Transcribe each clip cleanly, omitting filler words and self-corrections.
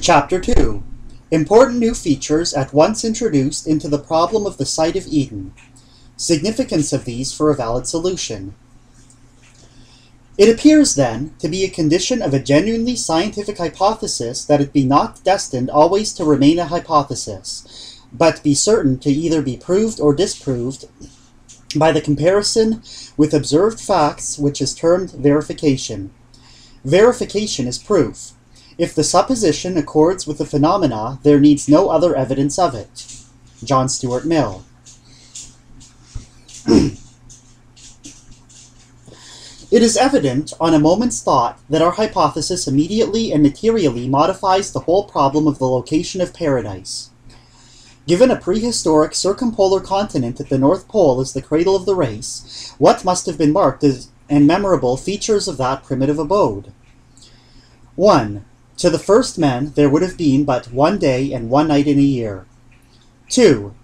Chapter 2. Important new features at once introduced into the problem of the site of Eden. Significance of these for a valid solution. It appears, then, to be a condition of a genuinely scientific hypothesis that it be not destined always to remain a hypothesis, but be certain to either be proved or disproved by the comparison with observed facts, which is termed verification. Verification is proof. If the supposition accords with the phenomena, there needs no other evidence of it. John Stuart Mill. It is evident, on a moment's thought, that our hypothesis immediately and materially modifies the whole problem of the location of paradise. Given a prehistoric circumpolar continent at the North Pole as the cradle of the race, what must have been marked as and memorable features of that primitive abode? 1. To the first men there would have been but one day and one night in a year. 2.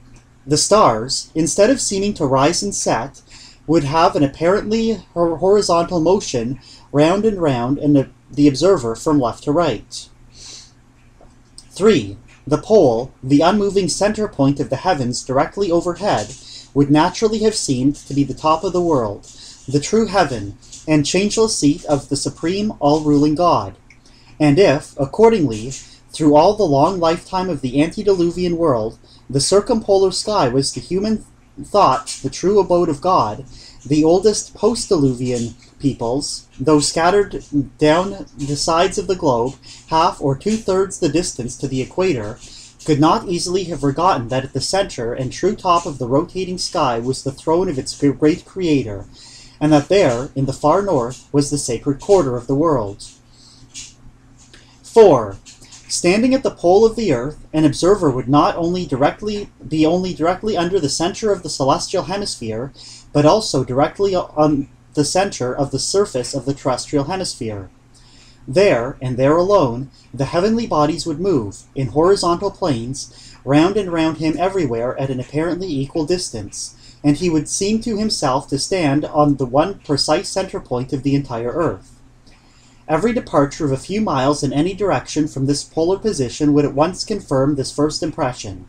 The stars, instead of seeming to rise and set, would have an apparently horizontal motion round and the observer from left to right. 3. The pole, the unmoving center point of the heavens directly overhead, would naturally have seemed to be the top of the world, the true heaven, and changeless seat of the supreme, all-ruling God. And if, accordingly, through all the long lifetime of the antediluvian world, the circumpolar sky was to human thought the true abode of God, the oldest post-diluvian peoples, though scattered down the sides of the globe, half or two-thirds the distance to the equator, could not easily have forgotten that at the center and true top of the rotating sky was the throne of its great Creator, and that there, in the far north, was the sacred quarter of the world. 4. Standing at the pole of the earth, an observer would not only directly under the center of the celestial hemisphere, but also directly on the center of the surface of the terrestrial hemisphere. There, and there alone, the heavenly bodies would move, in horizontal planes, round and round him everywhere at an apparently equal distance, and he would seem to himself to stand on the one precise center point of the entire earth. Every departure of a few miles in any direction from this polar position would at once confirm this first impression.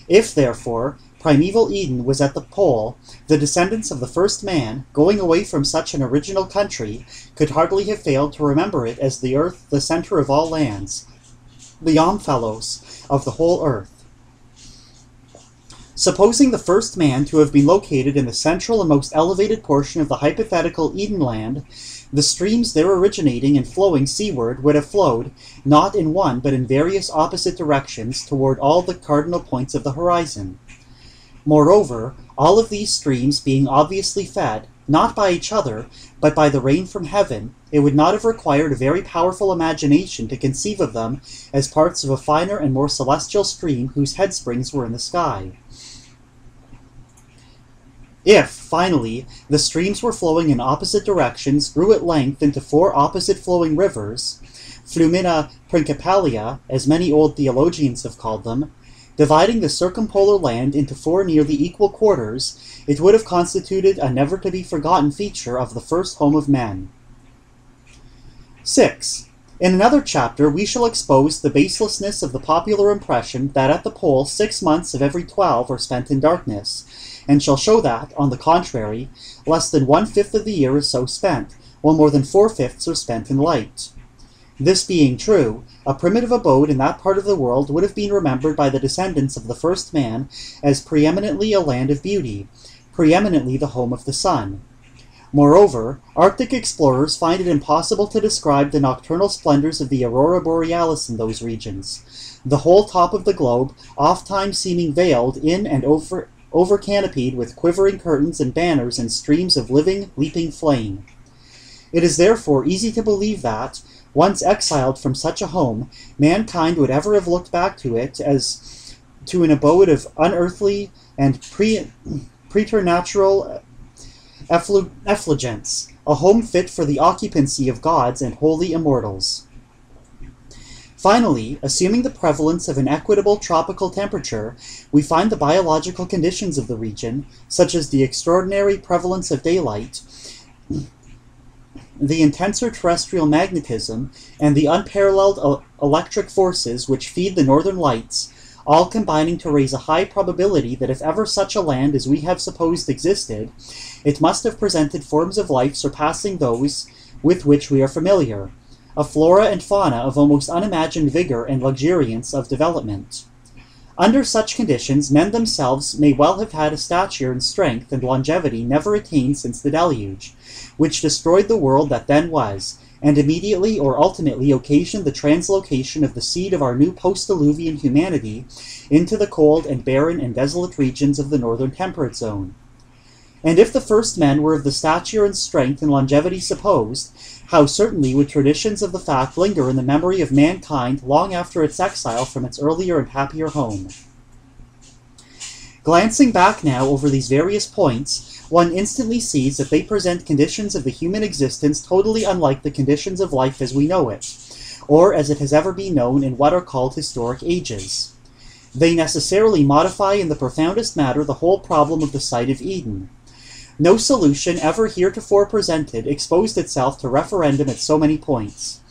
If, therefore, primeval Eden was at the pole, the descendants of the first man, going away from such an original country, could hardly have failed to remember it as the earth the center of all lands, the omphalos of the whole earth. Supposing the first man to have been located in the central and most elevated portion of the hypothetical Eden land, the streams there originating and flowing seaward would have flowed, not in one but in various opposite directions toward all the cardinal points of the horizon. Moreover, all of these streams being obviously fed, not by each other, but by the rain from heaven, it would not have required a very powerful imagination to conceive of them as parts of a finer and more celestial stream whose headsprings were in the sky. If, finally, the streams were flowing in opposite directions, grew at length into four opposite flowing rivers, flumina principalia, as many old theologians have called them, dividing the circumpolar land into four nearly equal quarters, it would have constituted a never-to-be-forgotten feature of the first home of men. 6. In another chapter we shall expose the baselessness of the popular impression that at the pole 6 months of every 12 are spent in darkness, and shall show that, on the contrary, less than 1/5 of the year is so spent, while more than 4/5 are spent in light. This being true, a primitive abode in that part of the world would have been remembered by the descendants of the first man as preeminently a land of beauty, preeminently the home of the sun. Moreover, Arctic explorers find it impossible to describe the nocturnal splendors of the aurora borealis in those regions, the whole top of the globe ofttimes seeming veiled in and over-canopied with quivering curtains and banners and streams of living, leaping flame. It is therefore easy to believe that, once exiled from such a home, mankind would ever have looked back to it as to an abode of unearthly and preternatural effulgence, a home fit for the occupancy of gods and holy immortals. Finally, assuming the prevalence of an equitable tropical temperature, we find the biological conditions of the region, such as the extraordinary prevalence of daylight, the intenser terrestrial magnetism, and the unparalleled electric forces which feed the northern lights, all combining to raise a high probability that if ever such a land as we have supposed existed, it must have presented forms of life surpassing those with which we are familiar, a flora and fauna of almost unimagined vigor and luxuriance of development. Under such conditions, men themselves may well have had a stature and strength and longevity never attained since the deluge, which destroyed the world that then was, and immediately or ultimately occasioned the translocation of the seed of our new post-diluvian humanity into the cold and barren and desolate regions of the northern temperate zone. And if the first men were of the stature and strength and longevity supposed, how certainly would traditions of the fact linger in the memory of mankind long after its exile from its earlier and happier home. Glancing back now over these various points, one instantly sees that they present conditions of the human existence totally unlike the conditions of life as we know it, or as it has ever been known in what are called historic ages. They necessarily modify in the profoundest manner the whole problem of the site of Eden. No solution ever heretofore presented exposed itself to refutation at so many points.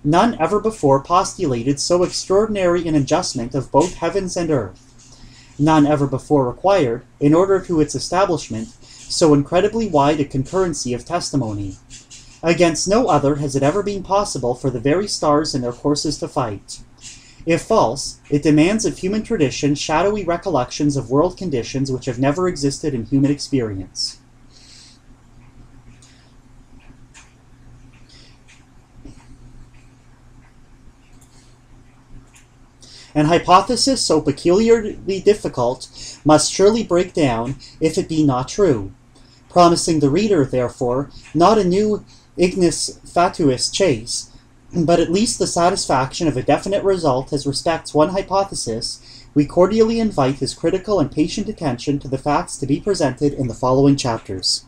None ever before postulated so extraordinary an adjustment of both heavens and earth. None ever before required, in order to its establishment, so incredibly wide a concurrency of testimony. Against no other has it ever been possible for the very stars in their courses to fight. If false, it demands of human tradition shadowy recollections of world conditions which have never existed in human experience. An hypothesis so peculiarly difficult must surely break down if it be not true, promising the reader, therefore, not a new ignis fatuus chase, but at least the satisfaction of a definite result as respects one hypothesis. We cordially invite his critical and patient attention to the facts to be presented in the following chapters.